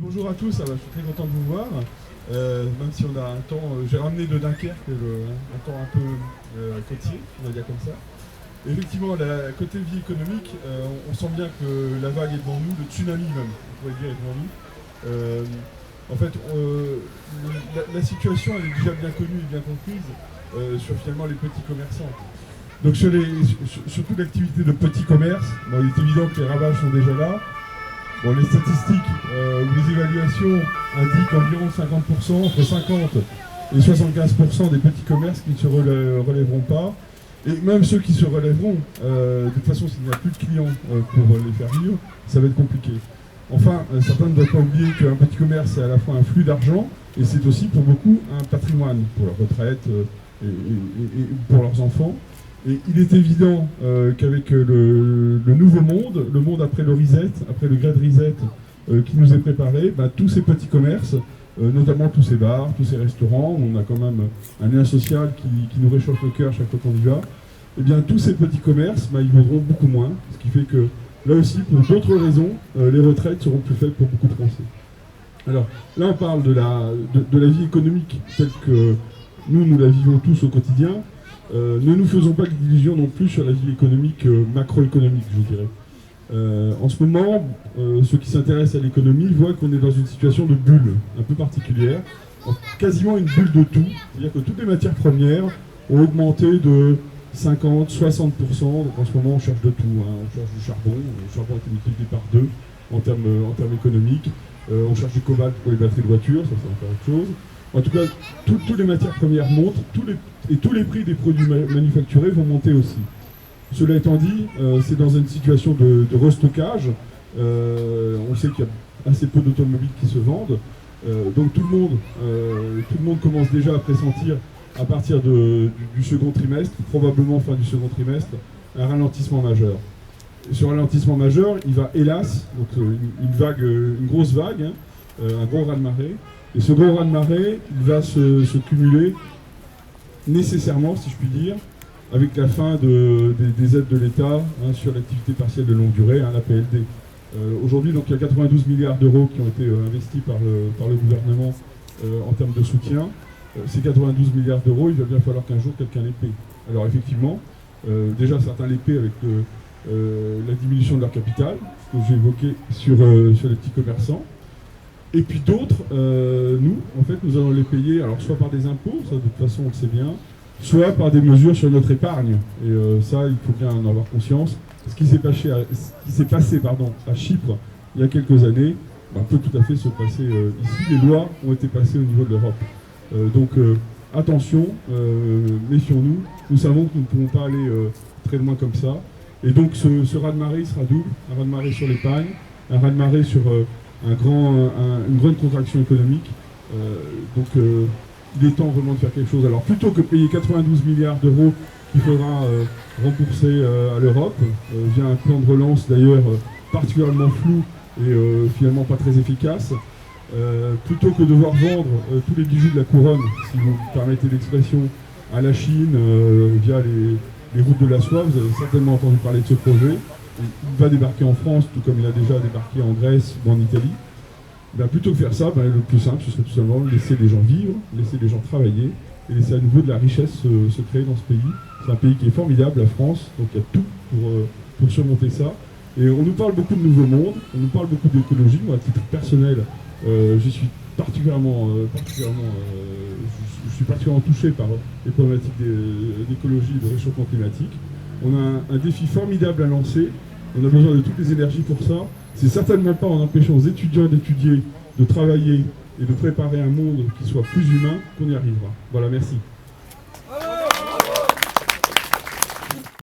Bonjour à tous, je suis très content de vous voir, même si on a un temps, j'ai ramené de Dunkerque un temps un peu côtier, on va dire comme ça. Effectivement, côté vie économique, on sent bien que la vague est devant nous, le tsunami même, on pourrait dire, est devant nous. En fait, la situation elle est déjà bien connue et bien comprise sur finalement les petits commerçants. Donc sur toute l'activité de petits commerces, bon, il est évident que les ravages sont déjà là. Bon, les statistiques ou les évaluations indiquent environ 50%, entre 50 et 75% des petits commerces qui ne se relèveront pas. Et même ceux qui se relèveront, de toute façon, s'il n'y a plus de clients pour les faire vivre, ça va être compliqué. Enfin, certains ne doivent pas oublier qu'un petit commerce, c'est à la fois un flux d'argent et c'est aussi pour beaucoup un patrimoine pour leur retraite et pour leurs enfants. Et il est évident qu'avec le nouveau monde, le monde après le reset, après le Great Reset qui nous est préparé, tous ces petits commerces, notamment tous ces bars, tous ces restaurants, on a quand même un lien social qui nous réchauffe le cœur chaque fois qu'on y va, et bien tous ces petits commerces, ils vaudront beaucoup moins, ce qui fait que là aussi, pour d'autres raisons, les retraites seront plus faibles pour beaucoup de Français. Alors là, on parle de la vie économique telle que nous la vivons tous au quotidien. Ne nous faisons pas d'illusions non plus sur la vie économique, macroéconomique, je dirais. En ce moment, ceux qui s'intéressent à l'économie voient qu'on est dans une situation de bulle un peu particulière, quasiment une bulle de tout, c'est-à-dire que toutes les matières premières ont augmenté de 50, 60%, donc en ce moment on cherche de tout, hein. On cherche du charbon a été multiplié par 2 en termes économiques, on cherche du cobalt pour les batteries de voitures, ça c'est encore autre chose. En tout cas, toutes les matières premières montent, tous les prix des produits manufacturés vont monter aussi. Cela étant dit, c'est dans une situation de restockage. On sait qu'il y a assez peu d'automobiles qui se vendent. Donc tout le monde commence déjà à pressentir, à partir du second trimestre, probablement fin du second trimestre, un ralentissement majeur. Et ce ralentissement majeur, il va hélas, donc une grosse vague, hein, un gros raz-de-marée. Et ce gros raz-de-marée, il va se cumuler nécessairement, si je puis dire, avec la fin des aides de l'État sur l'activité partielle de longue durée, la PLD. Aujourd'hui, donc, il y a 92 milliards d'euros qui ont été investis par le gouvernement en termes de soutien. Ces 92 milliards d'euros, il va bien falloir qu'un jour quelqu'un les paie. Alors effectivement, déjà certains les paient avec la diminution de leur capital, que j'ai évoqué sur les petits commerçants. Et puis d'autres, nous allons les payer, alors soit par des impôts, ça de toute façon on le sait bien, soit par des mesures sur notre épargne. Et ça, il faut bien en avoir conscience. Ce qui s'est passé à Chypre il y a quelques années peut tout à fait se passer ici. Les lois ont été passées au niveau de l'Europe. Donc attention, méfions-nous. Nous savons que nous ne pouvons pas aller très loin comme ça. Et donc ce raz-de-marée sera double, un raz-de-marée sur l'épargne, un raz-de-marée sur une grande contraction économique. Il est temps vraiment de faire quelque chose. Alors plutôt que payer 92 milliards d'euros qu'il faudra rembourser à l'Europe, via un plan de relance d'ailleurs particulièrement flou et finalement pas très efficace, plutôt que devoir vendre tous les bijoux de la couronne, si vous permettez l'expression, à la Chine via les routes de la soie, vous avez certainement entendu parler de ce projet. Il va débarquer en France, tout comme il a déjà débarqué en Grèce ou en Italie. Plutôt que faire ça, le plus simple, ce serait tout simplement laisser les gens vivre, laisser les gens travailler et laisser à nouveau de la richesse se créer dans ce pays. C'est un pays qui est formidable, la France, donc il y a tout pour surmonter ça. Et on nous parle beaucoup de nouveau monde, on nous parle beaucoup d'écologie. Moi, à titre personnel, je suis particulièrement touché par les problématiques d'écologie et de réchauffement climatique. On a un défi formidable à lancer. On a besoin de toutes les énergies pour ça. C'est certainement pas en empêchant aux étudiants d'étudier, de travailler et de préparer un monde qui soit plus humain qu'on y arrivera. Voilà, merci.